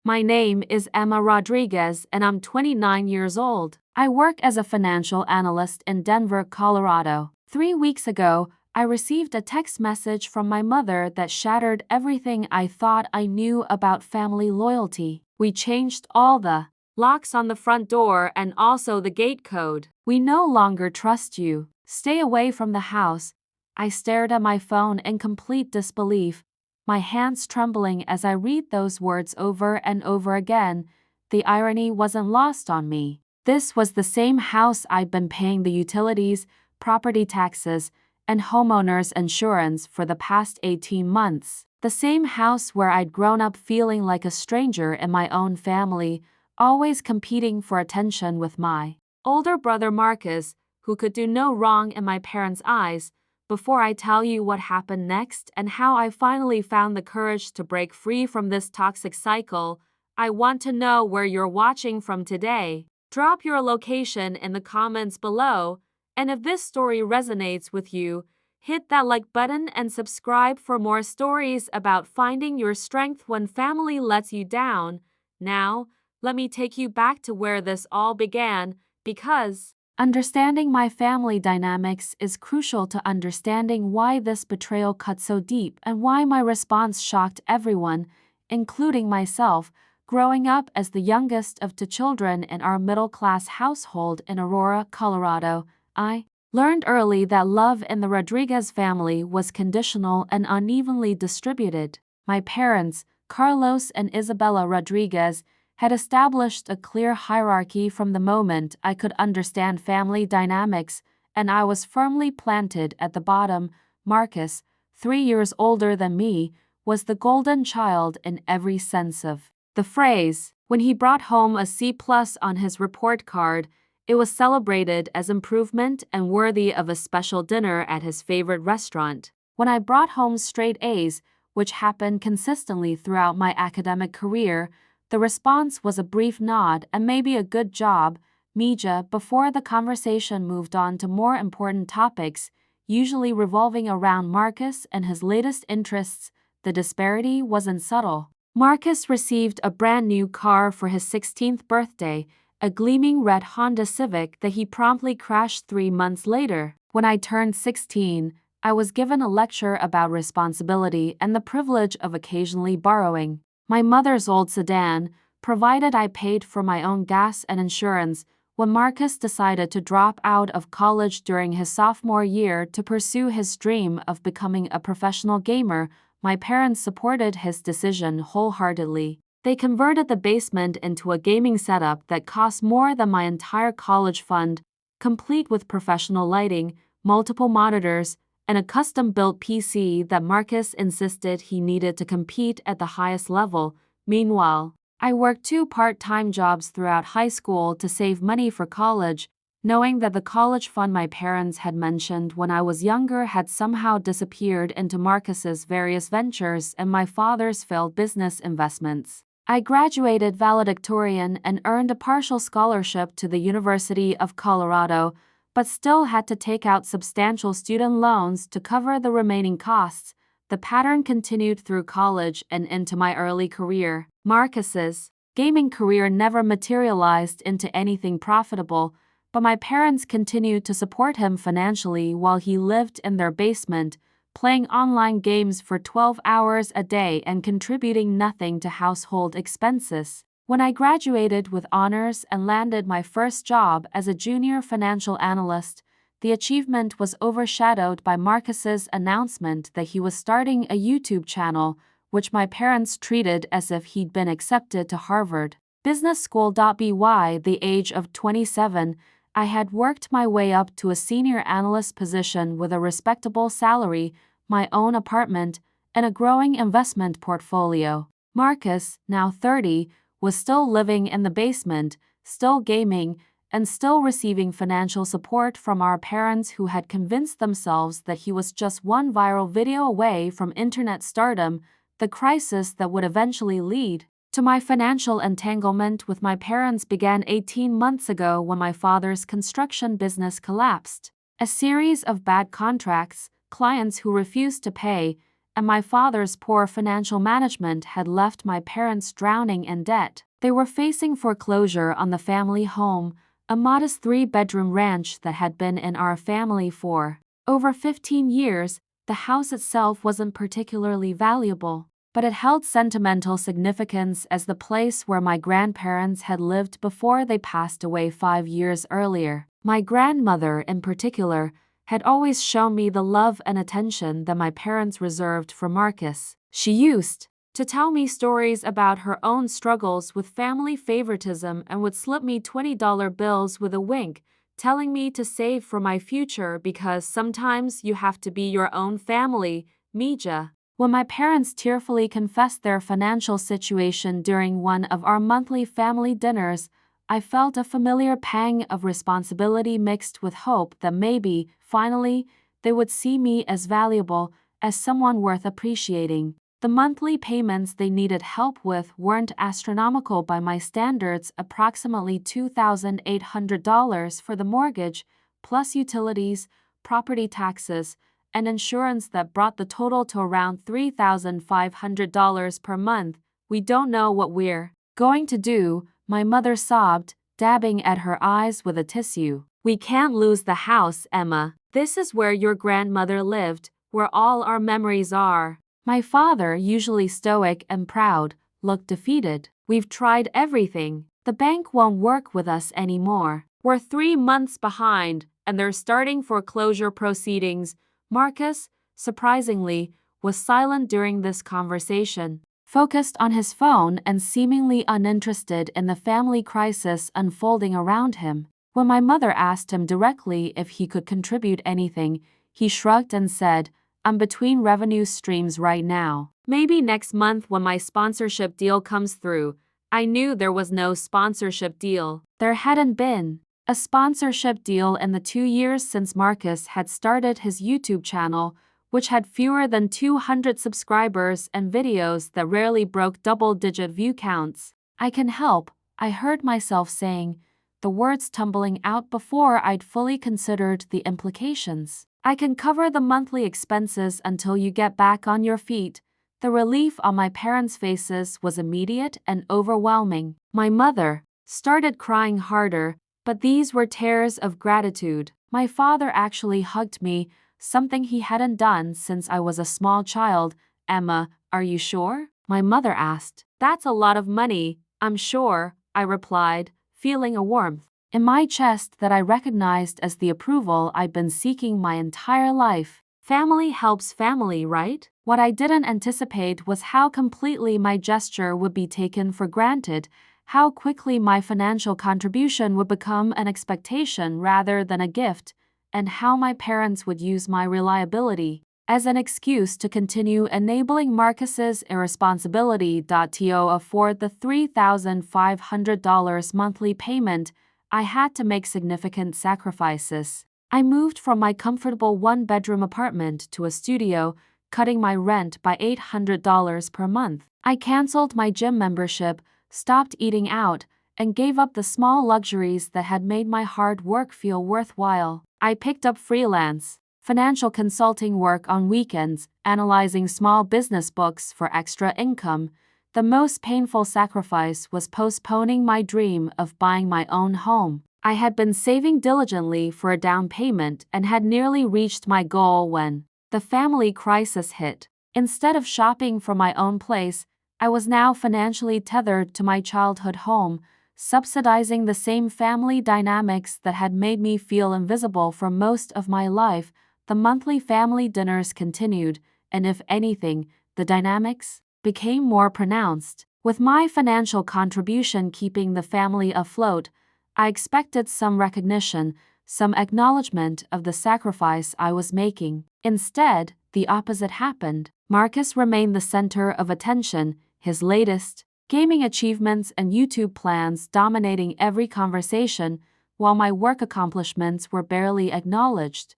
My name is Emma Rodriguez and I'm 29 years old. I work as a financial analyst in Denver, Colorado. 3 weeks ago, I received a text message from my mother that shattered everything I thought I knew about family loyalty. We changed all the locks on the front door and also the gate code. We no longer trust you. Stay away from the house. I stared at my phone in complete disbelief, my hands trembling as I read those words over and over again. The irony wasn't lost on me. This was the same house I'd been paying the utilities, property taxes, and homeowners insurance for the past 18 months. The same house where I'd grown up feeling like a stranger in my own family, always competing for attention with my older brother Marcus, who could do no wrong in my parents' eyes. Before I tell you what happened next and how I finally found the courage to break free from this toxic cycle, I want to know where you're watching from today. Drop your location in the comments below, and if this story resonates with you, hit that like button and subscribe for more stories about finding your strength when family lets you down. Now, let me take you back to where this all began, because understanding my family dynamics is crucial to understanding why this betrayal cut so deep and why my response shocked everyone, including myself. Growing up as the youngest of 2 children in our middle-class household in Aurora, Colorado, I learned early that love in the Rodriguez family was conditional and unevenly distributed. My parents, Carlos and Isabella Rodriguez, had established a clear hierarchy from the moment I could understand family dynamics, and I was firmly planted at the bottom. Marcus, 3 years older than me, was the golden child in every sense of the phrase. When he brought home a C+ on his report card, it was celebrated as improvement and worthy of a special dinner at his favorite restaurant. When I brought home straight A's, which happened consistently throughout my academic career, the response was a brief nod and maybe a good job, Mija, before the conversation moved on to more important topics, usually revolving around Marcus and his latest interests. The disparity wasn't subtle. Marcus received a brand new car for his 16th birthday, a gleaming red Honda Civic that he promptly crashed 3 months later. When I turned 16, I was given a lecture about responsibility and the privilege of occasionally borrowing my mother's old sedan, provided I paid for my own gas and insurance. When Marcus decided to drop out of college during his sophomore year to pursue his dream of becoming a professional gamer, my parents supported his decision wholeheartedly. They converted the basement into a gaming setup that cost more than my entire college fund, complete with professional lighting, multiple monitors, and a custom-built PC that Marcus insisted he needed to compete at the highest level. Meanwhile, I worked 2 part-time jobs throughout high school to save money for college, knowing that the college fund my parents had mentioned when I was younger had somehow disappeared into Marcus's various ventures and my father's failed business investments. I graduated valedictorian and earned a partial scholarship to the University of Colorado, but still had to take out substantial student loans to cover the remaining costs. The pattern continued through college and into my early career. Marcus's gaming career never materialized into anything profitable, but my parents continued to support him financially while he lived in their basement, playing online games for 12 hours a day and contributing nothing to household expenses. When I graduated with honors and landed my first job as a junior financial analyst, the achievement was overshadowed by Marcus's announcement that he was starting a YouTube channel, which my parents treated as if he'd been accepted to Harvard Business School. By the age of 27, I had worked my way up to a senior analyst position with a respectable salary, my own apartment, and a growing investment portfolio. Marcus, now 30, was still living in the basement, still gaming, and still receiving financial support from our parents who had convinced themselves that he was just one viral video away from internet stardom, the crisis that would eventually lead to my financial entanglement with my parents began 18 months ago when my father's construction business collapsed. A series of bad contracts, clients who refused to pay, and my father's poor financial management had left my parents drowning in debt. They were facing foreclosure on the family home, a modest 3-bedroom ranch that had been in our family for over 15 years. The house itself wasn't particularly valuable, but it held sentimental significance as the place where my grandparents had lived before they passed away 5 years earlier. My grandmother, in particular, had always shown me the love and attention that my parents reserved for Marcus. She used to tell me stories about her own struggles with family favoritism and would slip me $20 bills with a wink, telling me to save for my future because sometimes you have to be your own family, Mija. When my parents tearfully confessed their financial situation during one of our monthly family dinners, I felt a familiar pang of responsibility mixed with hope that maybe, finally, they would see me as valuable, as someone worth appreciating. The monthly payments they needed help with weren't astronomical by my standards, approximately $2,800 for the mortgage, plus utilities, property taxes, and insurance that brought the total to around $3,500 per month. We don't know what we're going to do, my mother sobbed, dabbing at her eyes with a tissue. We can't lose the house, Emma. This is where your grandmother lived, where all our memories are. My father, usually stoic and proud, looked defeated. We've tried everything. The bank won't work with us anymore. We're 3 months behind, and they're starting foreclosure proceedings. Marcus, surprisingly, was silent during this conversation, focused on his phone and seemingly uninterested in the family crisis unfolding around him. When my mother asked him directly if he could contribute anything, he shrugged and said, "I'm between revenue streams right now. Maybe next month when my sponsorship deal comes through." I knew there was no sponsorship deal. There hadn't been a sponsorship deal in the 2 years since Marcus had started his YouTube channel, which had fewer than 200 subscribers and videos that rarely broke double-digit view counts. "I can help," I heard myself saying, the words tumbling out before I'd fully considered the implications. "I can cover the monthly expenses until you get back on your feet." The relief on my parents' faces was immediate and overwhelming. My mother started crying harder, but these were tears of gratitude. My father actually hugged me, something he hadn't done since I was a small child. "Emma, are you sure?" my mother asked. "That's a lot of money, I'm sure," I replied, feeling a warmth in my chest that I recognized as the approval I'd been seeking my entire life. Family helps family, right? What I didn't anticipate was how completely my gesture would be taken for granted, how quickly my financial contribution would become an expectation rather than a gift, and how my parents would use my reliability as an excuse to continue enabling Marcus's irresponsibility. To afford the $3,500 monthly payment, I had to make significant sacrifices. I moved from my comfortable 1-bedroom apartment to a studio, cutting my rent by $800 per month. I canceled my gym membership, stopped eating out, and gave up the small luxuries that had made my hard work feel worthwhile. I picked up freelance financial consulting work on weekends, analyzing small business books for extra income. The most painful sacrifice was postponing my dream of buying my own home. I had been saving diligently for a down payment and had nearly reached my goal when the family crisis hit. Instead of shopping for my own place, I was now financially tethered to my childhood home, subsidizing the same family dynamics that had made me feel invisible for most of my life. The monthly family dinners continued, and if anything, the dynamics became more pronounced. With my financial contribution keeping the family afloat, I expected some recognition, some acknowledgement of the sacrifice I was making. Instead, the opposite happened. Marcus remained the center of attention, his latest gaming achievements and YouTube plans dominating every conversation, while my work accomplishments were barely acknowledged.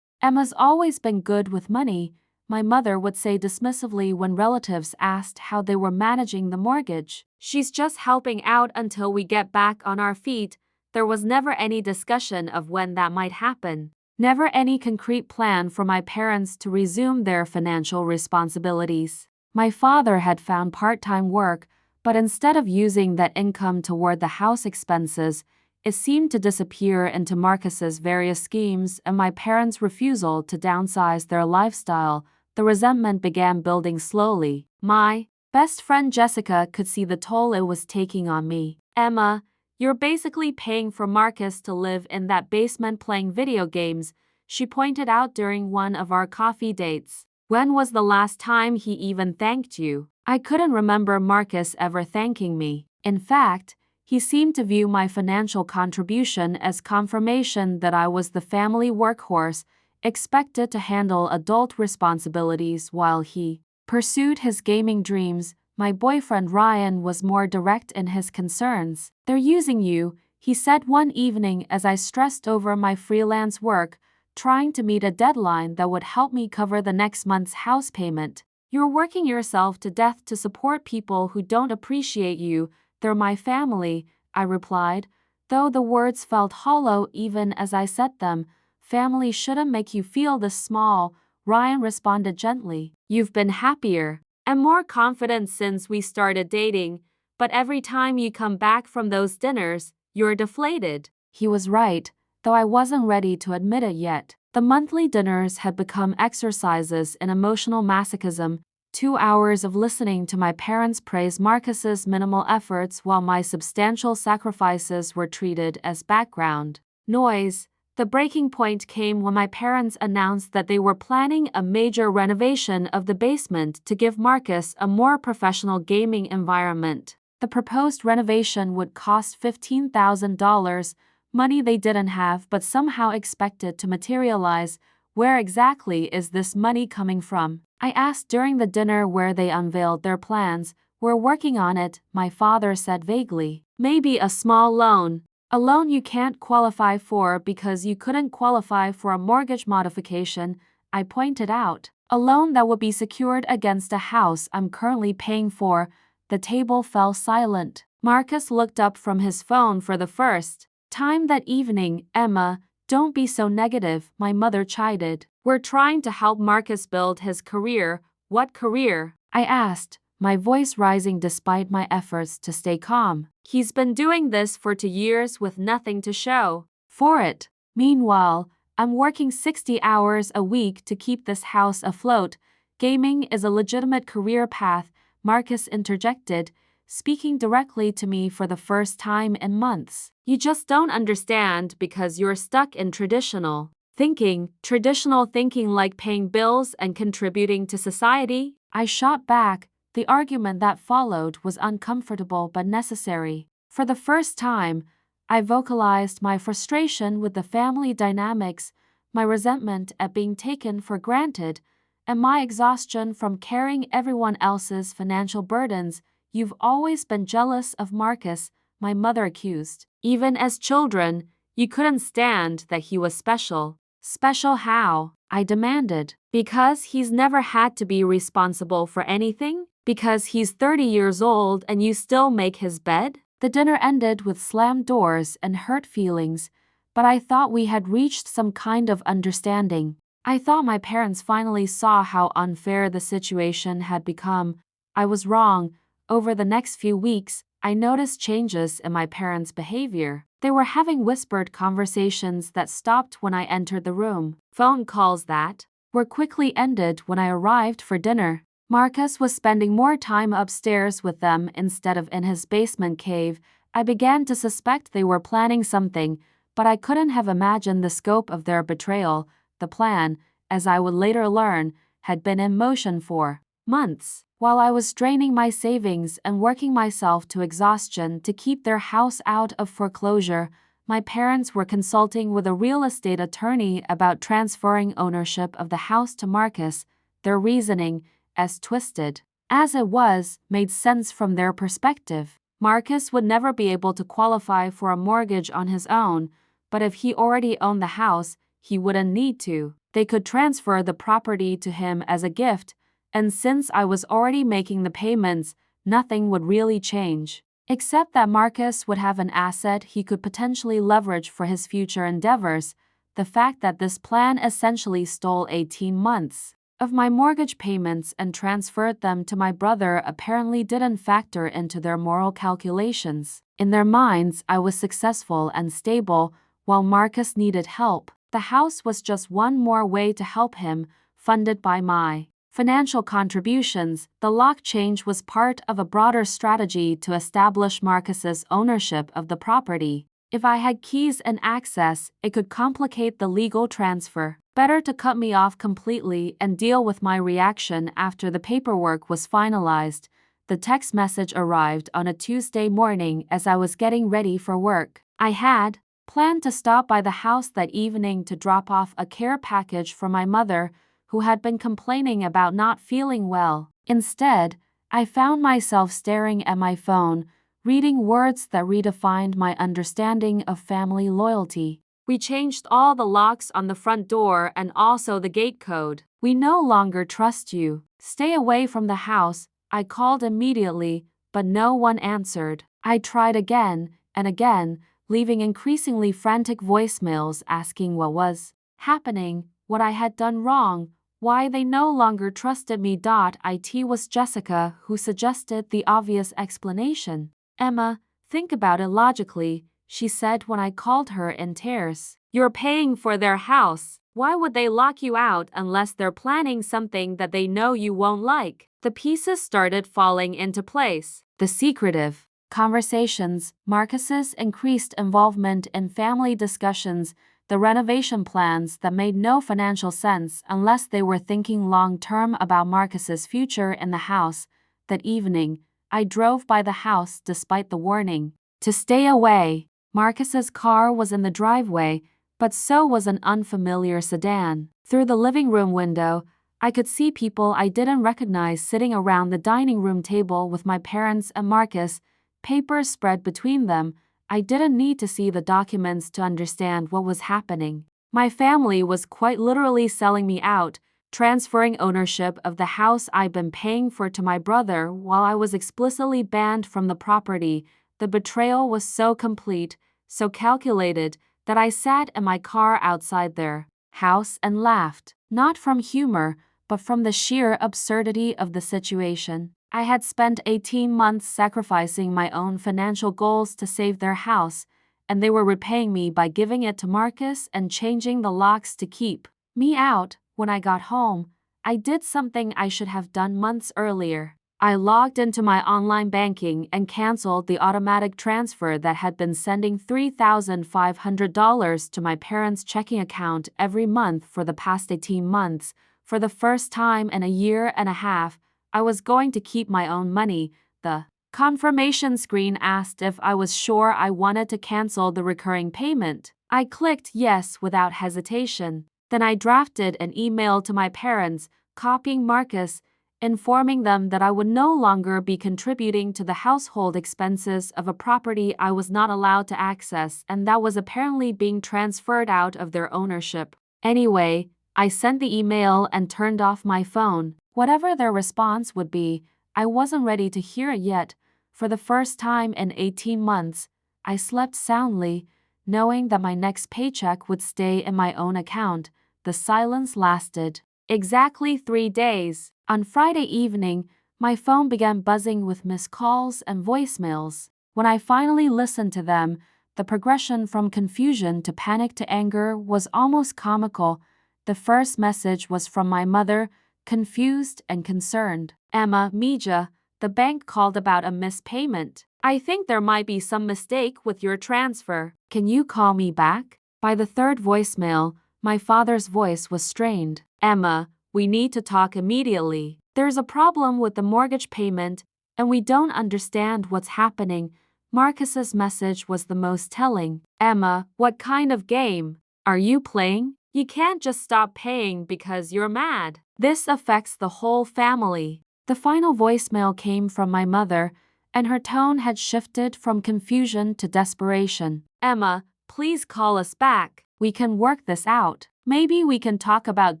"Emma's always been good with money," my mother would say dismissively when relatives asked how they were managing the mortgage. "She's just helping out until we get back on our feet." There was never any discussion of when that might happen. Never any concrete plan for my parents to resume their financial responsibilities. My father had found part-time work, but instead of using that income toward the house expenses, it seemed to disappear into Marcus's various schemes and my parents' refusal to downsize their lifestyle. The resentment began building slowly. My best friend Jessica could see the toll it was taking on me. "Emma, you're basically paying for Marcus to live in that basement playing video games," she pointed out during one of our coffee dates. "When was the last time he even thanked you?" I couldn't remember Marcus ever thanking me. In fact, he seemed to view my financial contribution as confirmation that I was the family workhorse, expected to handle adult responsibilities while he pursued his gaming dreams. My boyfriend Ryan was more direct in his concerns. "They're using you," he said one evening as I stressed over my freelance work, trying to meet a deadline that would help me cover the next month's house payment. "You're working yourself to death to support people who don't appreciate you. They're my family," I replied, though the words felt hollow even as I said them. "Family shouldn't make you feel this small," Ryan responded gently. "You've been happier and more confident since we started dating, but every time you come back from those dinners, you're deflated." He was right, though I wasn't ready to admit it yet. The monthly dinners had become exercises in emotional masochism, 2 hours of listening to my parents praise Marcus's minimal efforts while my substantial sacrifices were treated as background noise. The breaking point came when my parents announced that they were planning a major renovation of the basement to give Marcus a more professional gaming environment. The proposed renovation would cost $15,000, money they didn't have but somehow expected to materialize. "Where exactly is this money coming from?" I asked during the dinner where they unveiled their plans. "We're working on it," my father said vaguely. "Maybe a small loan. A loan you can't qualify for because you couldn't qualify for a mortgage modification," I pointed out. "A loan that would be secured against a house I'm currently paying for." The table fell silent. Marcus looked up from his phone for the first time that evening. "Emma, don't be so negative," my mother chided. "We're trying to help Marcus build his career." "What career?" I asked, my voice rising despite my efforts to stay calm. "He's been doing this for 2 years with nothing to show for it. Meanwhile, I'm working 60 hours a week to keep this house afloat." "Gaming is a legitimate career path," Marcus interjected, speaking directly to me for the first time in months. "You just don't understand because you're stuck in traditional thinking like paying bills and contributing to society." I shot back. The argument that followed was uncomfortable but necessary. For the first time, I vocalized my frustration with the family dynamics, my resentment at being taken for granted, and my exhaustion from carrying everyone else's financial burdens. "You've always been jealous of Marcus," my mother accused. "Even as children, you couldn't stand that he was special." "Special how?" I demanded. "Because he's never had to be responsible for anything? Because he's 30 years old and you still make his bed?" The dinner ended with slammed doors and hurt feelings, but I thought we had reached some kind of understanding. I thought my parents finally saw how unfair the situation had become. I was wrong. Over the next few weeks, I noticed changes in my parents' behavior. They were having whispered conversations that stopped when I entered the room. Phone calls that were quickly ended when I arrived for dinner. Marcus was spending more time upstairs with them instead of in his basement cave. I began to suspect they were planning something, but I couldn't have imagined the scope of their betrayal. The plan, as I would later learn, had been in motion for months. While I was draining my savings and working myself to exhaustion to keep their house out of foreclosure, my parents were consulting with a real estate attorney about transferring ownership of the house to Marcus. Their reasoning, as twisted as it was, made sense from their perspective. Marcus would never be able to qualify for a mortgage on his own, but if he already owned the house, he wouldn't need to. They could transfer the property to him as a gift, and since I was already making the payments, nothing would really change. Except that Marcus would have an asset he could potentially leverage for his future endeavors. the fact that this plan essentially stole 18 months of my mortgage payments and transferred them to my brother apparently didn't factor into their moral calculations. In their minds, I was successful and stable, while Marcus needed help. The house was just one more way to help him, funded by my financial contributions. The lock change was part of a broader strategy to establish Marcus's ownership of the property. If I had keys and access, it could complicate the legal transfer. Better to cut me off completely and deal with my reaction after the paperwork was finalized. The text message arrived on a Tuesday morning as I was getting ready for work. I had planned to stop by the house that evening to drop off a care package for my mother, who had been complaining about not feeling well. Instead, I found myself staring at my phone, reading words that redefined my understanding of family loyalty. We changed all the locks on the front door and also the gate code. We no longer trust you. Stay away from the house. I called immediately, but no one answered. I tried again and again, leaving increasingly frantic voicemails asking what was happening, what I had done wrong, why they no longer trusted me. It was Jessica who suggested the obvious explanation. "Emma, think about it logically," she said when I called her in tears. "You're paying for their house. Why would they lock you out unless they're planning something that they know you won't like?" The pieces started falling into place. The secretive conversations, Marcus's increased involvement in family discussions, the renovation plans that made no financial sense unless they were thinking long-term about Marcus's future in the house. That evening, I drove by the house despite the warning to stay away. Marcus's car was in the driveway, but so was an unfamiliar sedan. Through the living room window, I could see people I didn't recognize sitting around the dining room table with my parents and Marcus, papers spread between them. I didn't need to see the documents to understand what was happening. My family was quite literally selling me out, transferring ownership of the house I'd been paying for to my brother while I was explicitly banned from the property. The betrayal was so complete, so calculated, that I sat in my car outside their house and laughed, not from humor, but from the sheer absurdity of the situation. I had spent 18 months sacrificing my own financial goals to save their house, and they were repaying me by giving it to Marcus and changing the locks to keep me out. When I got home, I did something I should have done months earlier. I logged into my online banking and canceled the automatic transfer that had been sending $3,500 to my parents' checking account every month for the past 18 months. For the first time in a year and a half, I was going to keep my own money. The confirmation screen asked if I was sure I wanted to cancel the recurring payment. I clicked yes without hesitation. Then I drafted an email to my parents, copying Marcus, informing them that I would no longer be contributing to the household expenses of a property I was not allowed to access and that was apparently being transferred out of their ownership. Anyway, I sent the email and turned off my phone. Whatever their response would be, I wasn't ready to hear it yet. For the first time in 18 months, I slept soundly, knowing that my next paycheck would stay in my own account. The silence lasted exactly 3 days. On Friday evening, my phone began buzzing with missed calls and voicemails. When I finally listened to them, the progression from confusion to panic to anger was almost comical. The first message was from my mother, confused and concerned. "Emma, Mija, the bank called about a missed payment. I think there might be some mistake with your transfer. Can you call me back?" By the third voicemail, my father's voice was strained. "Emma, we need to talk immediately. There's a problem with the mortgage payment, and we don't understand what's happening." Marcus's message was the most telling. "Emma, what kind of game are you playing? You can't just stop paying because you're mad. This affects the whole family." The final voicemail came from my mother, and her tone had shifted from confusion to desperation. "Emma, please call us back. We can work this out. Maybe we can talk about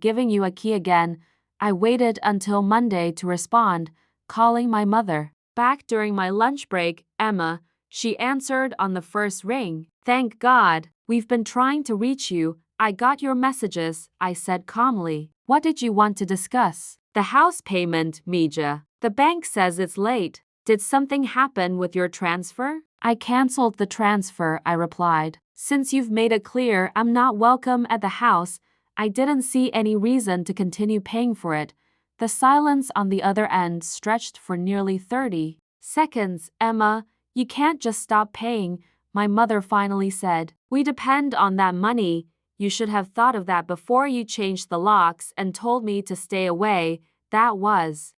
giving you a key again." I waited until Monday to respond, calling my mother back during my lunch break. "Emma," she answered on the first ring. "Thank God. We've been trying to reach you. I got your messages, I said calmly. What did you want to discuss? The house payment, Mija. The bank says it's late. Did something happen with your transfer? I canceled the transfer, I replied. Since you've made it clear I'm not welcome at the house, I didn't see any reason to continue paying for it. The silence on the other end stretched for nearly 30 seconds. Emma, you can't just stop paying, my mother finally said. We depend on that money. You should have thought of that before you changed the locks and told me to stay away. That was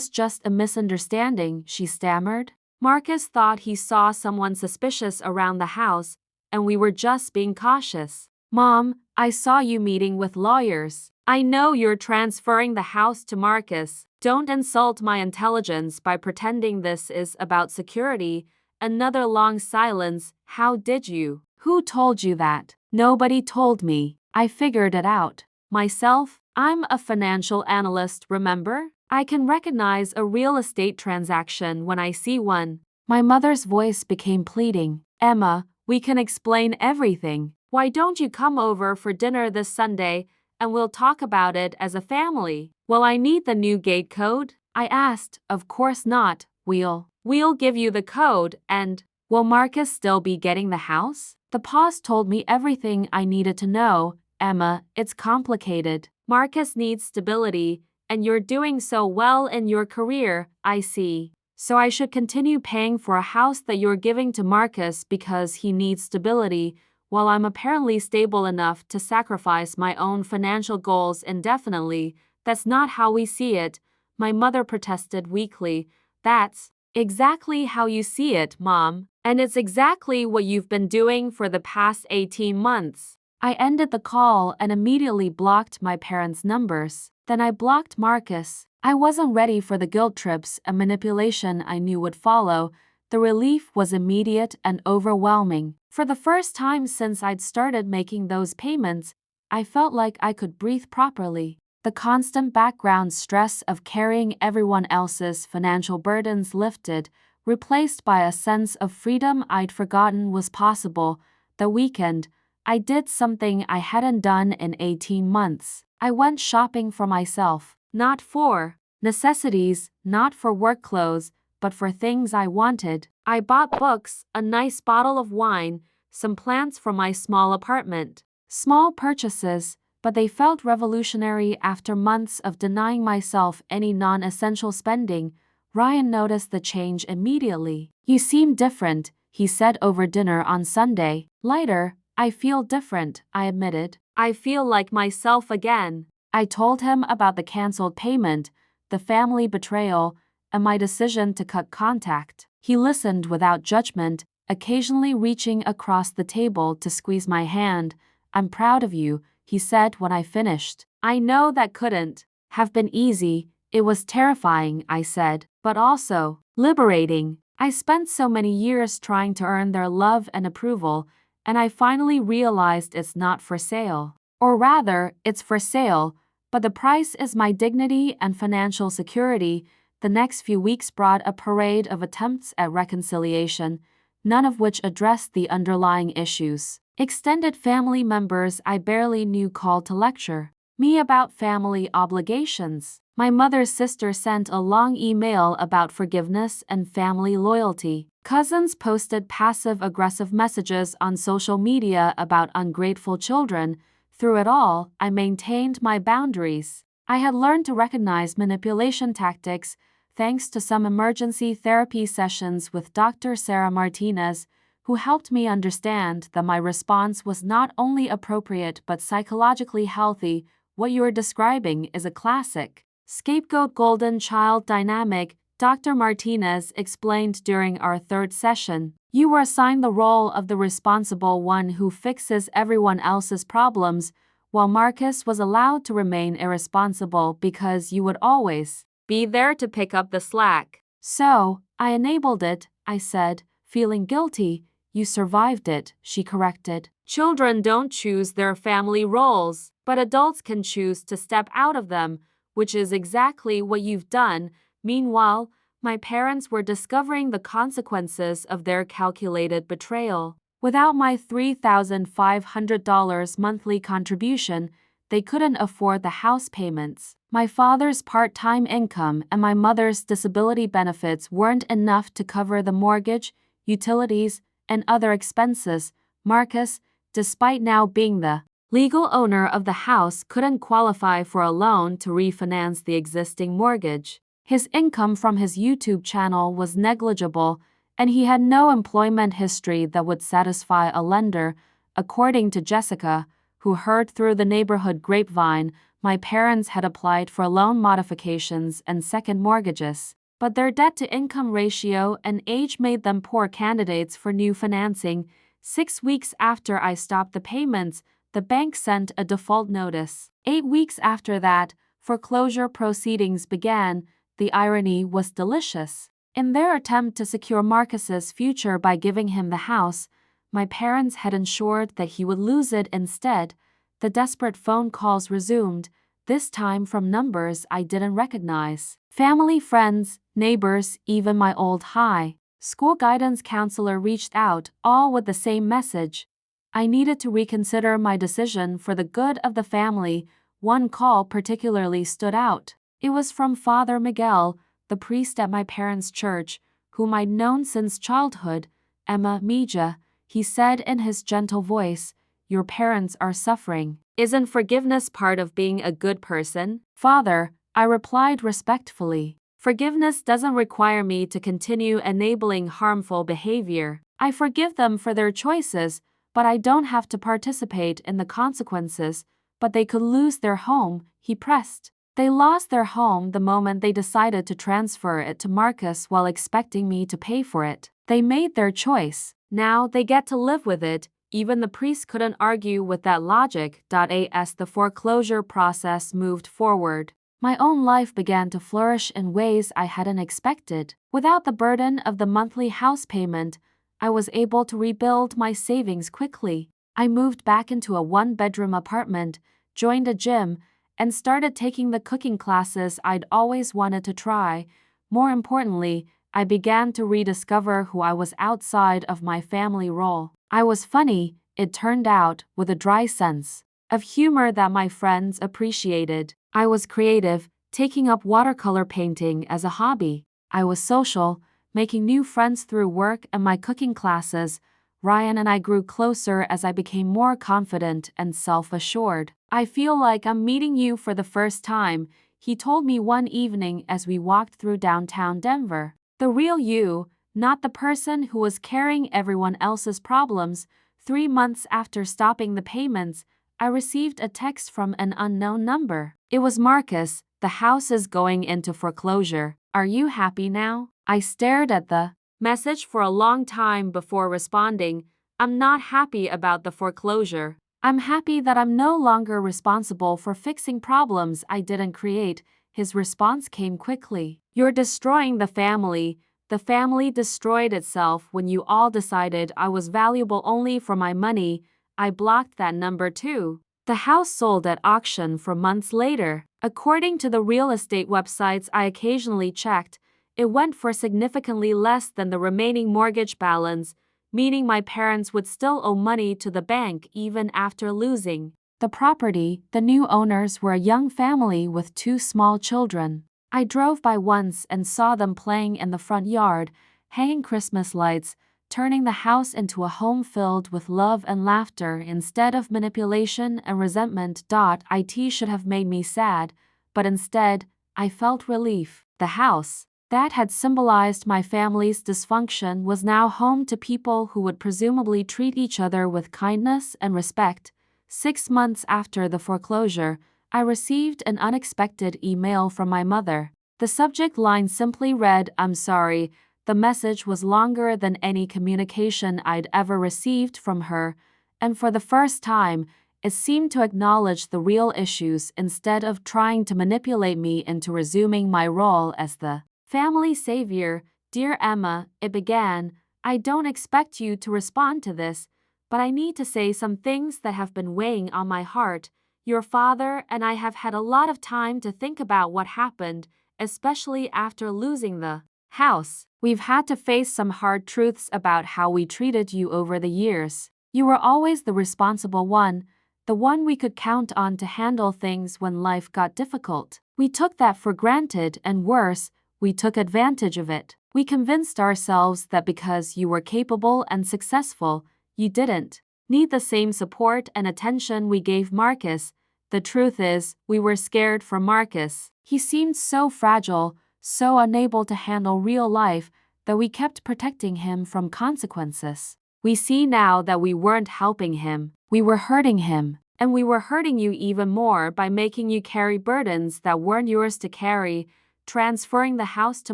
just a misunderstanding, she stammered. Marcus thought he saw someone suspicious around the house, and we were just being cautious. Mom, I saw you meeting with lawyers. I know you're transferring the house to Marcus. Don't insult my intelligence by pretending this is about security. Another long silence. How did you? Who told you that? Nobody told me. I figured it out myself. I'm a financial analyst, remember? I can recognize a real estate transaction when I see one. My mother's voice became pleading. Emma, we can explain everything. Why don't you come over for dinner this Sunday and we'll talk about it as a family? Will I need the new gate code? I asked. Of course not. We'll give you the code. And will Marcus still be getting the house? The pause told me everything I needed to know. Emma, it's complicated. Marcus needs stability, and you're doing so well in your career, I see. So I should continue paying for a house that you're giving to Marcus because he needs stability, while I'm apparently stable enough to sacrifice my own financial goals indefinitely. That's not how we see it, my mother protested weakly. That's exactly how you see it, Mom. And it's exactly what you've been doing for the past 18 months. I ended the call and immediately blocked my parents' numbers. Then I blocked Marcus. I wasn't ready for the guilt trips and manipulation I knew would follow. The relief was immediate and overwhelming. For the first time since I'd started making those payments, I felt like I could breathe properly. The constant background stress of carrying everyone else's financial burdens lifted, replaced by a sense of freedom I'd forgotten was possible. The weekend, I did something I hadn't done in 18 months. I went shopping for myself, not for necessities, not for work clothes, but for things I wanted. I bought books, a nice bottle of wine, some plants for my small apartment. Small purchases, but they felt revolutionary after months of denying myself any non-essential spending. Ryan noticed the change immediately. You seem different, he said over dinner on Sunday. Lighter. I feel different, I admitted. I feel like myself again. I told him about the canceled payment, the family betrayal, and my decision to cut contact. He listened without judgment, occasionally reaching across the table to squeeze my hand. I'm proud of you, he said when I finished. I know that couldn't have been easy. It was terrifying, I said, but also liberating. I spent so many years trying to earn their love and approval, and I finally realized it's not for sale. Or rather, it's for sale, but the price is my dignity and financial security. The next few weeks brought a parade of attempts at reconciliation, none of which addressed the underlying issues. Extended family members I barely knew called to lecture me about family obligations. My mother's sister sent a long email about forgiveness and family loyalty. Cousins posted passive-aggressive messages on social media about ungrateful children. Through it all, I maintained my boundaries. I had learned to recognize manipulation tactics thanks to some emergency therapy sessions with Dr. Sarah Martinez, who helped me understand that my response was not only appropriate but psychologically healthy. What you're describing is a classic scapegoat golden child dynamic, Dr. Martinez explained during our third session. You were assigned the role of the responsible one who fixes everyone else's problems, while Marcus was allowed to remain irresponsible because you would always be there to pick up the slack. So, I enabled it, I said, feeling guilty. You survived it, she corrected. Children don't choose their family roles, but adults can choose to step out of them, which is exactly what you've done. Meanwhile, my parents were discovering the consequences of their calculated betrayal. Without my $3,500 monthly contribution, they couldn't afford the house payments. My father's part-time income and my mother's disability benefits weren't enough to cover the mortgage, utilities, and other expenses. Marcus, despite now being the legal owner of the house, couldn't qualify for a loan to refinance the existing mortgage. His income from his YouTube channel was negligible, and he had no employment history that would satisfy a lender. According to Jessica, who heard through the neighborhood grapevine, my parents had applied for loan modifications and second mortgages, but their debt-to-income ratio and age made them poor candidates for new financing. 6 weeks after I stopped the payments, the bank sent a default notice. 8 weeks after that, foreclosure proceedings began. The irony was delicious. In their attempt to secure Marcus's future by giving him the house, my parents had ensured that he would lose it instead. The desperate phone calls resumed, this time from numbers I didn't recognize. Family, friends, neighbors, even my old high school guidance counselor reached out, all with the same message. I needed to reconsider my decision for the good of the family. One call particularly stood out. It was from Father Miguel, the priest at my parents' church, whom I'd known since childhood. Emma, Mija, he said in his gentle voice, your parents are suffering. Isn't forgiveness part of being a good person? Father, I replied respectfully. Forgiveness doesn't require me to continue enabling harmful behavior. I forgive them for their choices, but I don't have to participate in the consequences. But they could lose their home, he pressed. They lost their home the moment they decided to transfer it to Marcus while expecting me to pay for it. They made their choice. Now they get to live with it. Even the priest couldn't argue with that logic. As the foreclosure process moved forward, my own life began to flourish in ways I hadn't expected. Without the burden of the monthly house payment, I was able to rebuild my savings quickly. I moved back into a one-bedroom apartment, joined a gym, and started taking the cooking classes I'd always wanted to try. More importantly, I began to rediscover who I was outside of my family role. I was funny, it turned out, with a dry sense of humor that my friends appreciated. I was creative, taking up watercolor painting as a hobby. I was social, making new friends through work and my cooking classes. Ryan and I grew closer as I became more confident and self-assured. I feel like I'm meeting you for the first time, he told me one evening as we walked through downtown Denver. The real you, not the person who was carrying everyone else's problems. 3 months after stopping the payments, I received a text from an unknown number. It was Marcus. The house is going into foreclosure. Are you happy now? I stared at the message for a long time before responding. I'm not happy about the foreclosure. I'm happy that I'm no longer responsible for fixing problems I didn't create. His response came quickly. You're destroying the family. The family destroyed itself when you all decided I was valuable only for my money. I blocked that number too. The house sold at auction for months later. According to the real estate websites I occasionally checked, it went for significantly less than the remaining mortgage balance, meaning my parents would still owe money to the bank even after losing the property. The new owners were a young family with 2 small children. I drove by once and saw them playing in the front yard, hanging Christmas lights, turning the house into a home filled with love and laughter instead of manipulation and resentment. It should have made me sad, but instead, I felt relief. The house that had symbolized my family's dysfunction was now home to people who would presumably treat each other with kindness and respect. 6 months after the foreclosure, I received an unexpected email from my mother. The subject line simply read, "I'm sorry." The message was longer than any communication I'd ever received from her, and for the first time, it seemed to acknowledge the real issues instead of trying to manipulate me into resuming my role as the family savior. Dear Emma, it began, I don't expect you to respond to this, but I need to say some things that have been weighing on my heart. Your father and I have had a lot of time to think about what happened, especially after losing the house. We've had to face some hard truths about how we treated you over the years. You were always the responsible one, the one we could count on to handle things when life got difficult. We took that for granted, and worse, we took advantage of it. We convinced ourselves that because you were capable and successful, you didn't need the same support and attention we gave Marcus. The truth is, we were scared for Marcus. He seemed so fragile, so unable to handle real life, that we kept protecting him from consequences. We see now that we weren't helping him, we were hurting him. And we were hurting you even more by making you carry burdens that weren't yours to carry. Transferring the house to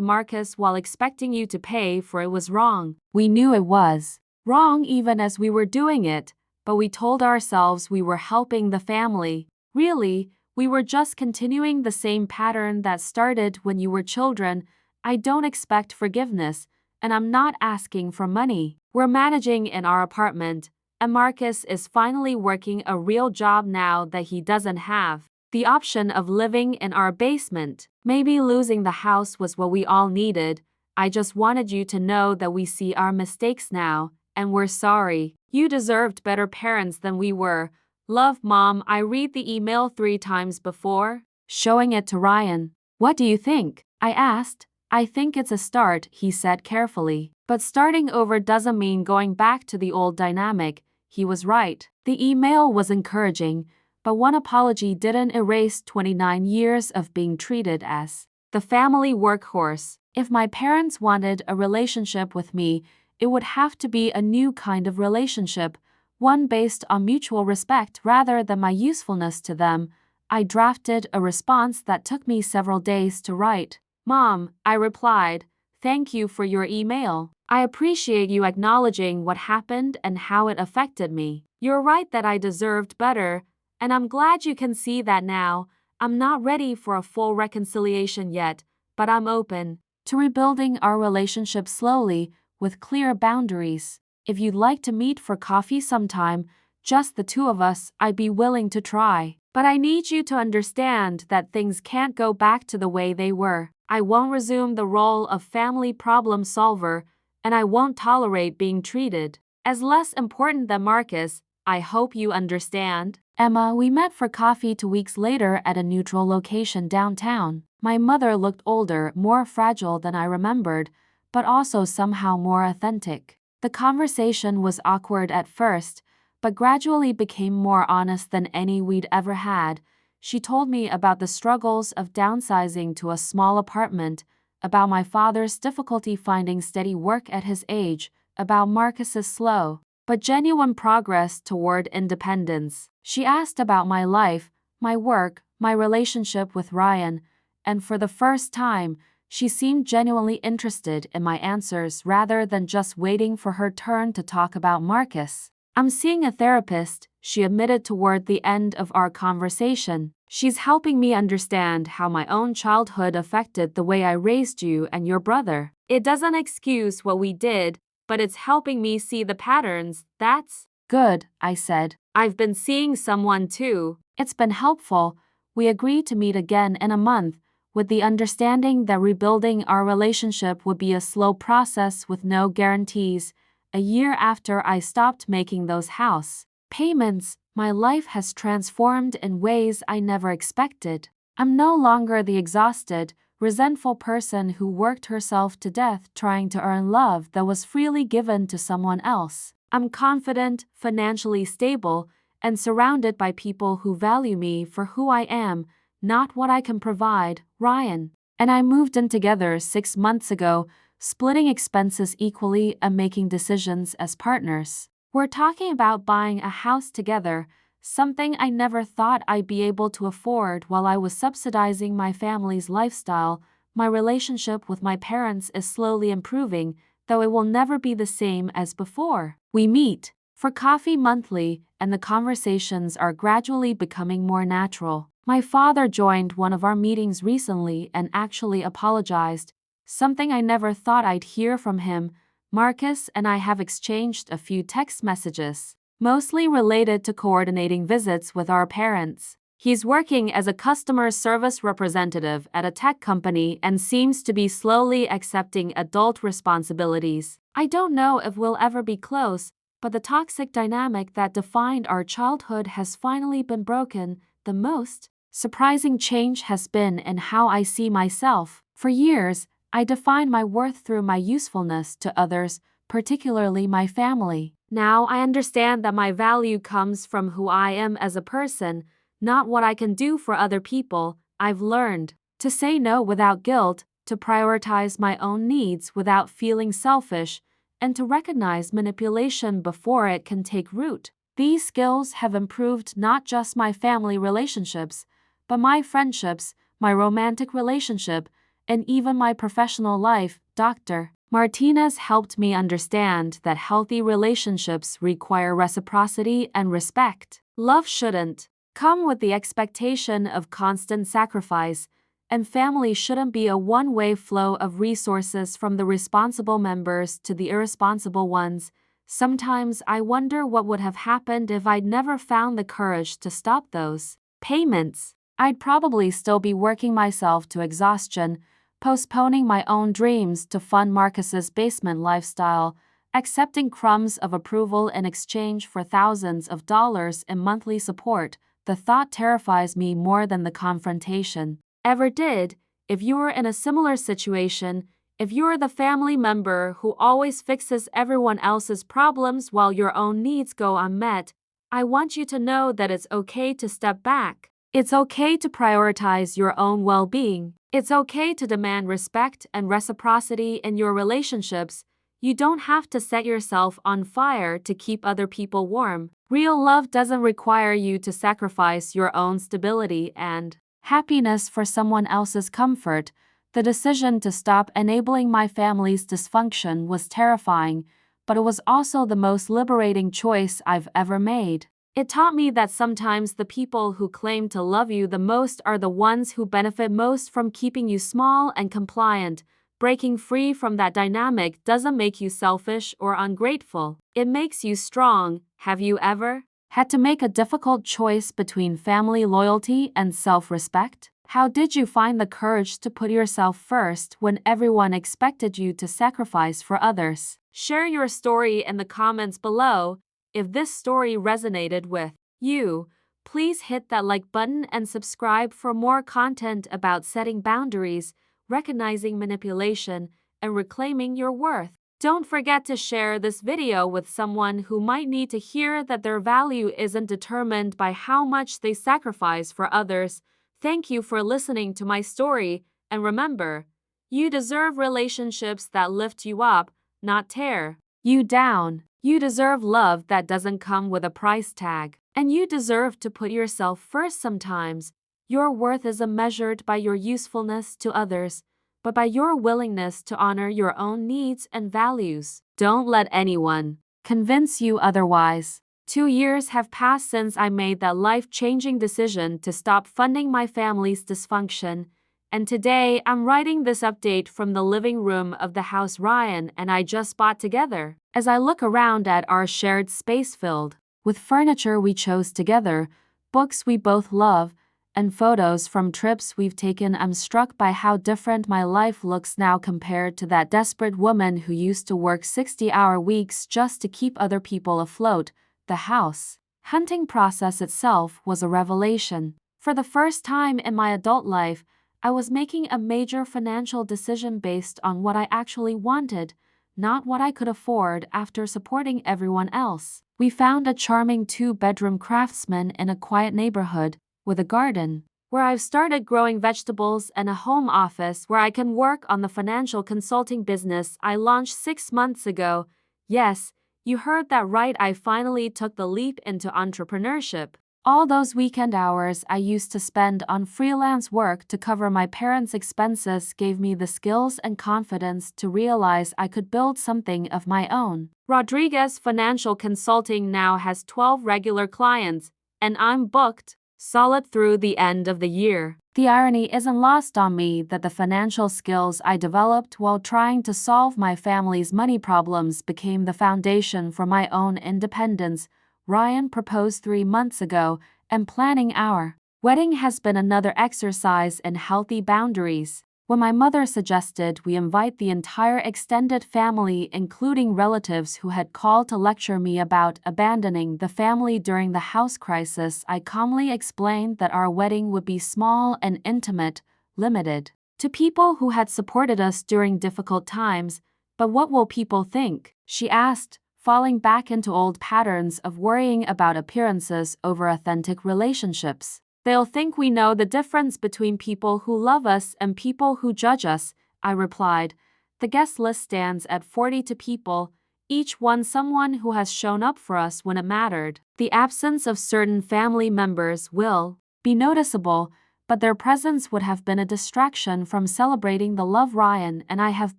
Marcus while expecting you to pay for it was wrong. We knew it was wrong even as we were doing it, but we told ourselves we were helping the family. Really, we were just continuing the same pattern that started when you were children. I don't expect forgiveness, and I'm not asking for money. We're managing in our apartment, and Marcus is finally working a real job now that he doesn't have the option of living in our basement. Maybe losing the house was what we all needed. I just wanted you to know that we see our mistakes now, and we're sorry. You deserved better parents than we were. Love, Mom. I read the email 3 times before showing it to Ryan. What do you think? I asked. I think it's a start, he said carefully. But starting over doesn't mean going back to the old dynamic. He was right. The email was encouraging, but one apology didn't erase 29 years of being treated as the family workhorse. If my parents wanted a relationship with me, it would have to be a new kind of relationship, one based on mutual respect rather than my usefulness to them. I drafted a response that took me several days to write. Mom, I replied, thank you for your email. I appreciate you acknowledging what happened and how it affected me. You're right that I deserved better, and I'm glad you can see that now. I'm not ready for a full reconciliation yet, but I'm open to rebuilding our relationship slowly with clear boundaries. If you'd like to meet for coffee sometime, just the two of us, I'd be willing to try. But I need you to understand that things can't go back to the way they were. I won't resume the role of family problem solver, and I won't tolerate being treated as less important than Marcus. I hope you understand. Emma, we met for coffee 2 weeks later at a neutral location downtown. My mother looked older, more fragile than I remembered, but also somehow more authentic. The conversation was awkward at first, but gradually became more honest than any we'd ever had. She told me about the struggles of downsizing to a small apartment, about my father's difficulty finding steady work at his age, about Marcus's slow but genuine progress toward independence. She asked about my life, my work, my relationship with Ryan, and for the first time, she seemed genuinely interested in my answers rather than just waiting for her turn to talk about Marcus. I'm seeing a therapist, she admitted toward the end of our conversation. She's helping me understand how my own childhood affected the way I raised you and your brother. It doesn't excuse what we did, but it's helping me see the patterns. That's good, I said. I've been seeing someone too. It's been helpful. We agreed to meet again in a month, with the understanding that rebuilding our relationship would be a slow process with no guarantees. A year after I stopped making those house payments, my life has transformed in ways I never expected. I'm no longer the exhausted, resentful person who worked herself to death trying to earn love that was freely given to someone else. I'm confident, financially stable, and surrounded by people who value me for who I am, not what I can provide. Ryan and I moved in together 6 months ago, splitting expenses equally and making decisions as partners. We're talking about buying a house together, something I never thought I'd be able to afford while I was subsidizing my family's lifestyle. My relationship with my parents is slowly improving, though it will never be the same as before. We meet for coffee monthly, and the conversations are gradually becoming more natural. My father joined one of our meetings recently and actually apologized, something I never thought I'd hear from him. Marcus and I have exchanged a few text messages, mostly related to coordinating visits with our parents. He's working as a customer service representative at a tech company and seems to be slowly accepting adult responsibilities. I don't know if we'll ever be close, but the toxic dynamic that defined our childhood has finally been broken. The most surprising change has been in how I see myself. For years, I defined my worth through my usefulness to others, particularly my family. Now I understand that my value comes from who I am as a person, not what I can do for other people. I've learned to say no without guilt, to prioritize my own needs without feeling selfish, and to recognize manipulation before it can take root. These skills have improved not just my family relationships, but my friendships, my romantic relationship, and even my professional life. Dr. Martinez helped me understand that healthy relationships require reciprocity and respect. Love shouldn't come with the expectation of constant sacrifice, and family shouldn't be a one-way flow of resources from the responsible members to the irresponsible ones. Sometimes I wonder what would have happened if I'd never found the courage to stop those payments. I'd probably still be working myself to exhaustion, postponing my own dreams to fund Marcus's basement lifestyle, accepting crumbs of approval in exchange for thousands of dollars in monthly support. The thought terrifies me more than the confrontation ever did. If you were in a similar situation, if you're the family member who always fixes everyone else's problems while your own needs go unmet, I want you to know that it's okay to step back. It's okay to prioritize your own well-being. It's okay to demand respect and reciprocity in your relationships. You don't have to set yourself on fire to keep other people warm. Real love doesn't require you to sacrifice your own stability and happiness for someone else's comfort. The decision to stop enabling my family's dysfunction was terrifying, but it was also the most liberating choice I've ever made. It taught me that sometimes the people who claim to love you the most are the ones who benefit most from keeping you small and compliant. Breaking free from that dynamic doesn't make you selfish or ungrateful. It makes you strong. Have you ever had to make a difficult choice between family loyalty and self-respect? How did you find the courage to put yourself first when everyone expected you to sacrifice for others? Share your story in the comments below. If this story resonated with you, please hit that like button and subscribe for more content about setting boundaries, recognizing manipulation, and reclaiming your worth. Don't forget to share this video with someone who might need to hear that their value isn't determined by how much they sacrifice for others. Thank you for listening to my story, and remember, you deserve relationships that lift you up, not tear you down. You deserve love that doesn't come with a price tag, and you deserve to put yourself first sometimes. Your worth isn't measured by your usefulness to others, but by your willingness to honor your own needs and values. Don't let anyone convince you otherwise. 2 years have passed since I made that life-changing decision to stop funding my family's dysfunction, and today I'm writing this update from the living room of the house Ryan and I just bought together. As I look around at our shared space filled with furniture we chose together, books we both love, and photos from trips we've taken, I'm struck by how different my life looks now compared to that desperate woman who used to work 60-hour weeks just to keep other people afloat. The house hunting process itself was a revelation. For the first time in my adult life, I was making a major financial decision based on what I actually wanted, not what I could afford after supporting everyone else. We found a charming 2-bedroom craftsman in a quiet neighborhood with a garden, where I've started growing vegetables, and a home office where I can work on the financial consulting business I launched 6 months ago. Yes, you heard that right, I finally took the leap into entrepreneurship. All those weekend hours I used to spend on freelance work to cover my parents' expenses gave me the skills and confidence to realize I could build something of my own. Rodriguez Financial Consulting now has 12 regular clients, and I'm booked solid through the end of the year. The irony isn't lost on me that the financial skills I developed while trying to solve my family's money problems became the foundation for my own independence. Ryan proposed 3 months ago, and planning our Wedding has been another exercise in healthy boundaries. When my mother suggested we invite the entire extended family, including relatives who had called to lecture me about abandoning the family during the house crisis, I calmly explained that our wedding would be small and intimate, limited to people who had supported us during difficult times. But what will people think? She asked, falling back into old patterns of worrying about appearances over authentic relationships. They'll think we know the difference between people who love us and people who judge us, I replied. The guest list stands at 42 people, each one someone who has shown up for us when it mattered. The absence of certain family members will be noticeable, but their presence would have been a distraction from celebrating the love Ryan and I have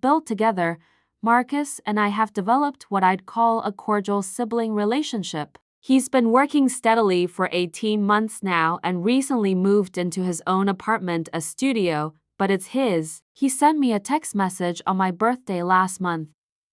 built together. Marcus and I have developed what I'd call a cordial sibling relationship. He's been working steadily for 18 months now and recently moved into his own apartment, a studio, but it's his. He sent me a text message on my birthday last month.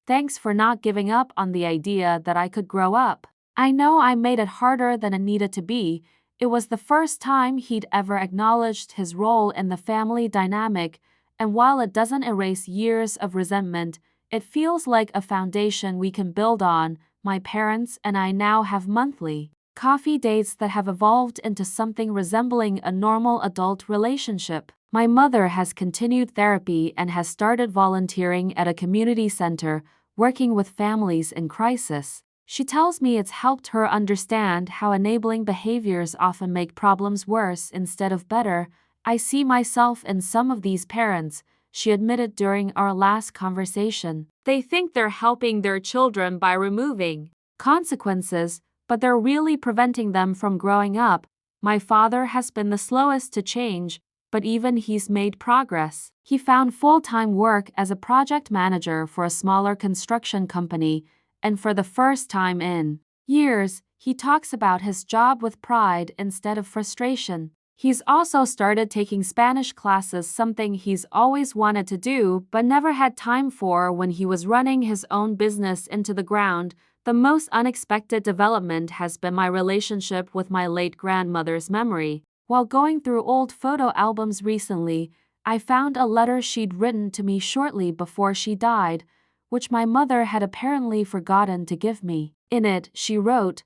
Thanks for not giving up on the idea that I could grow up. I know I made it harder than it needed to be. It was the first time he'd ever acknowledged his role in the family dynamic, and while it doesn't erase years of resentment, it feels like a foundation we can build on. My parents and I now have monthly coffee dates that have evolved into something resembling a normal adult relationship. My mother has continued therapy and has started volunteering at a community center, working with families in crisis. She tells me it's helped her understand how enabling behaviors often make problems worse instead of better. I see myself in some of these parents, she admitted during our last conversation. They think they're helping their children by removing consequences, but they're really preventing them from growing up. My father has been the slowest to change, but even he's made progress. He found full-time work as a project manager for a smaller construction company, and for the first time in years, he talks about his job with pride instead of frustration. He's also started taking Spanish classes, something he's always wanted to do but never had time for when he was running his own business into the ground. The most unexpected development has been my relationship with my late grandmother's memory. While going through old photo albums recently, I found a letter she'd written to me shortly before she died, which my mother had apparently forgotten to give me. In it, she wrote,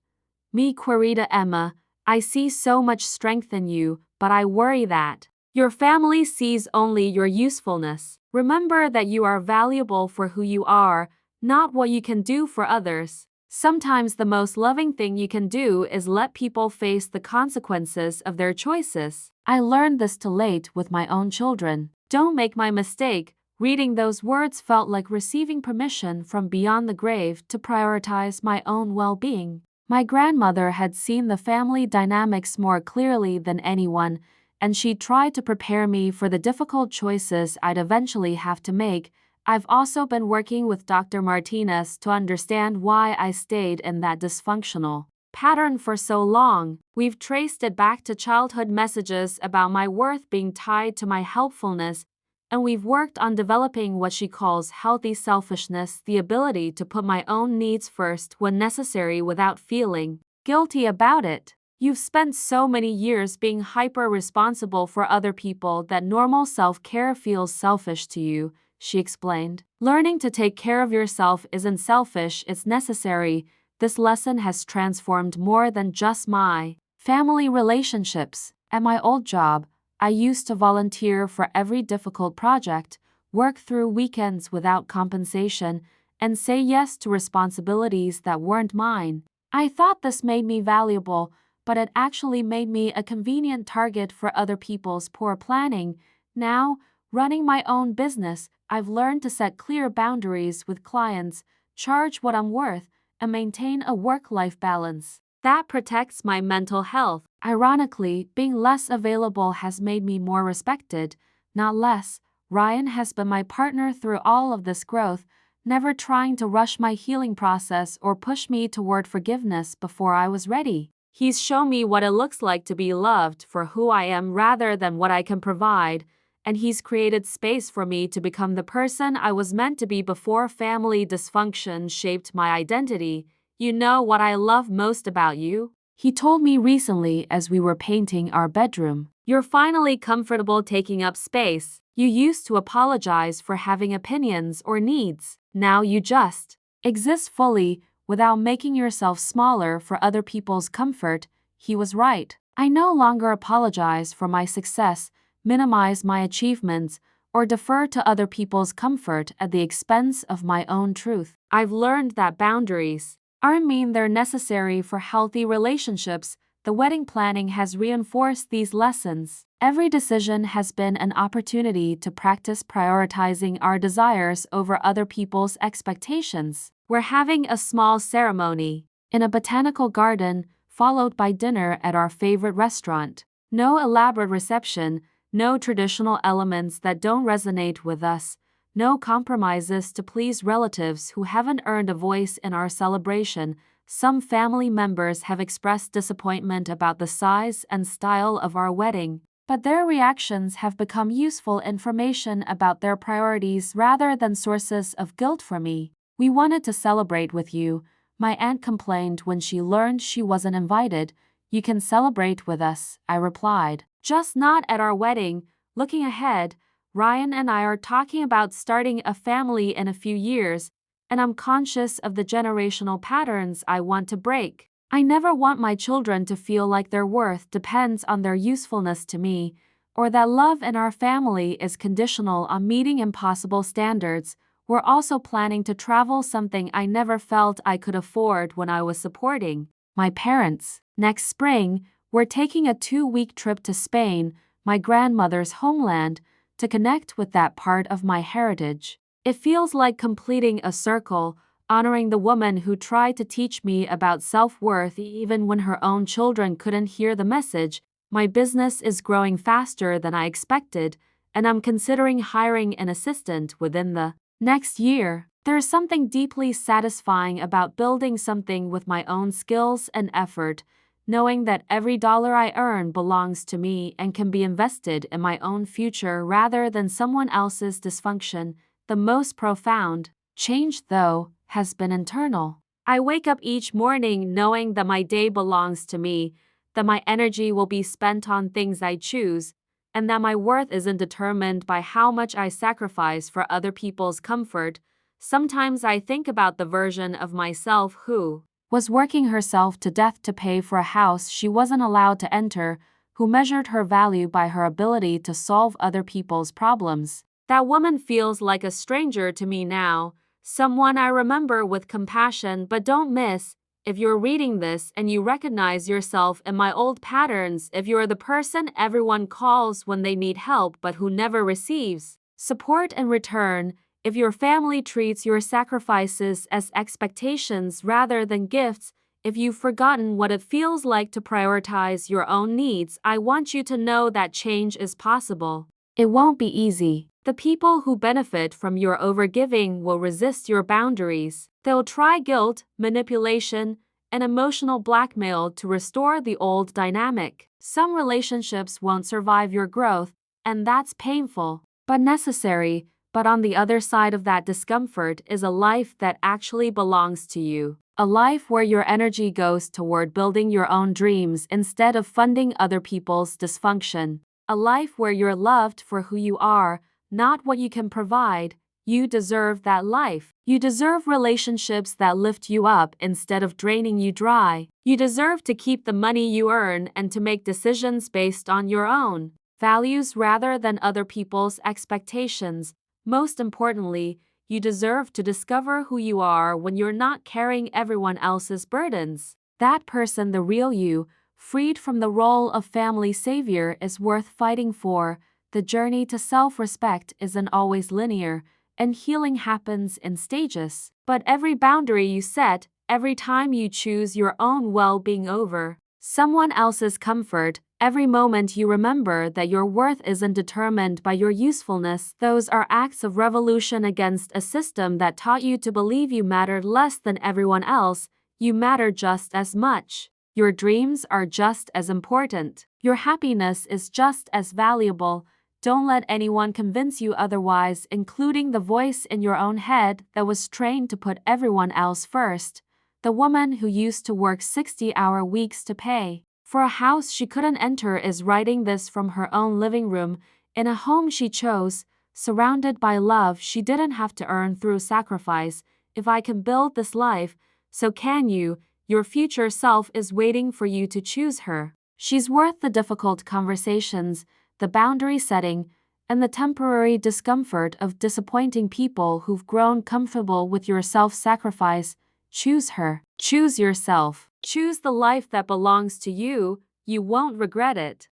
"Mi querida Emma, I see so much strength in you, but I worry that your family sees only your usefulness. Remember that you are valuable for who you are, not what you can do for others. Sometimes the most loving thing you can do is let people face the consequences of their choices." I learned this too late with my own children. Don't make my mistake. Reading those words felt like receiving permission from beyond the grave to prioritize my own well-being. My grandmother had seen the family dynamics more clearly than anyone, and she tried to prepare me for the difficult choices I'd eventually have to make. I've also been working with Dr. Martinez to understand why I stayed in that dysfunctional pattern for so long. We've traced it back to childhood messages about my worth being tied to my helpfulness, and we've worked on developing what she calls healthy selfishness, the ability to put my own needs first when necessary without feeling guilty about it. You've spent so many years being hyper-responsible for other people that normal self-care feels selfish to you, she explained. Learning to take care of yourself isn't selfish, it's necessary. This lesson has transformed more than just my family relationships. At my old job, I used to volunteer for every difficult project, work through weekends without compensation, and say yes to responsibilities that weren't mine. I thought this made me valuable, but it actually made me a convenient target for other people's poor planning. Now, running my own business, I've learned to set clear boundaries with clients, charge what I'm worth, and maintain a work-life balance that protects my mental health. Ironically, being less available has made me more respected, not less. Ryan has been my partner through all of this growth, never trying to rush my healing process or push me toward forgiveness before I was ready. He's shown me what it looks like to be loved for who I am rather than what I can provide, and he's created space for me to become the person I was meant to be before family dysfunction shaped my identity. You know what I love most about you? He told me recently as we were painting our bedroom. You're finally comfortable taking up space. You used to apologize for having opinions or needs. Now you just exist fully without making yourself smaller for other people's comfort. He was right. I no longer apologize for my success, minimize my achievements, or defer to other people's comfort at the expense of my own truth. I've learned that boundaries mean they're necessary for healthy relationships. The wedding planning has reinforced these lessons. Every decision has been an opportunity to practice prioritizing our desires over other people's expectations. We're having a small ceremony in a botanical garden, followed by dinner at our favorite restaurant. No elaborate reception, no traditional elements that don't resonate with us, no compromises to please relatives who haven't earned a voice in our celebration. Some family members have expressed disappointment about the size and style of our wedding, but their reactions have become useful information about their priorities rather than sources of guilt for me. We wanted to celebrate with you. My aunt complained when she learned she wasn't invited. You can celebrate with us, I replied. Just not at our wedding. Looking ahead, Ryan and I are talking about starting a family in a few years, and I'm conscious of the generational patterns I want to break. I never want my children to feel like their worth depends on their usefulness to me, or that love in our family is conditional on meeting impossible standards. We're also planning to travel, something I never felt I could afford when I was supporting my parents. Next spring, we're taking a 2-week trip to Spain, my grandmother's homeland, to connect with that part of my heritage. It feels like completing a circle, honoring the woman who tried to teach me about self-worth even when her own children couldn't hear the message. My business is growing faster than I expected, and I'm considering hiring an assistant within the next year. There's something deeply satisfying about building something with my own skills and effort, knowing that every dollar I earn belongs to me and can be invested in my own future rather than someone else's dysfunction. The most profound change, though, has been internal. I wake up each morning knowing that my day belongs to me, that my energy will be spent on things I choose, and that my worth isn't determined by how much I sacrifice for other people's comfort. Sometimes I think about the version of myself who was working herself to death to pay for a house she wasn't allowed to enter, who measured her value by her ability to solve other people's problems. That woman feels like a stranger to me now, someone I remember with compassion but don't miss. If you're reading this and you recognize yourself in my old patterns, if you're the person everyone calls when they need help but who never receives support in return, if your family treats your sacrifices as expectations rather than gifts, if you've forgotten what it feels like to prioritize your own needs, I want you to know that change is possible. It won't be easy. The people who benefit from your overgiving will resist your boundaries. They'll try guilt, manipulation, and emotional blackmail to restore the old dynamic. Some relationships won't survive your growth, and that's painful, but necessary. But on the other side of that discomfort is a life that actually belongs to you. A life where your energy goes toward building your own dreams instead of funding other people's dysfunction. A life where you're loved for who you are, not what you can provide. You deserve that life. You deserve relationships that lift you up instead of draining you dry. You deserve to keep the money you earn and to make decisions based on your own values rather than other people's expectations. Most importantly, you deserve to discover who you are when you're not carrying everyone else's burdens. That person, the real you, freed from the role of family savior, is worth fighting for. The journey to self-respect isn't always linear, and healing happens in stages. But every boundary you set, every time you choose your own well-being over someone else's comfort, every moment you remember that your worth isn't determined by your usefulness, those are acts of revolution against a system that taught you to believe you mattered less than everyone else. You matter just as much. Your dreams are just as important. Your happiness is just as valuable. Don't let anyone convince you otherwise, including the voice in your own head that was trained to put everyone else first. The woman who used to work 60-hour weeks to pay for a house she couldn't enter is writing this from her own living room, in a home she chose, surrounded by love she didn't have to earn through sacrifice. If I can build this life, so can you. Your future self is waiting for you to choose her. She's worth the difficult conversations, the boundary setting, and the temporary discomfort of disappointing people who've grown comfortable with your self-sacrifice. Choose her. Choose yourself. Choose the life that belongs to you. You won't regret it.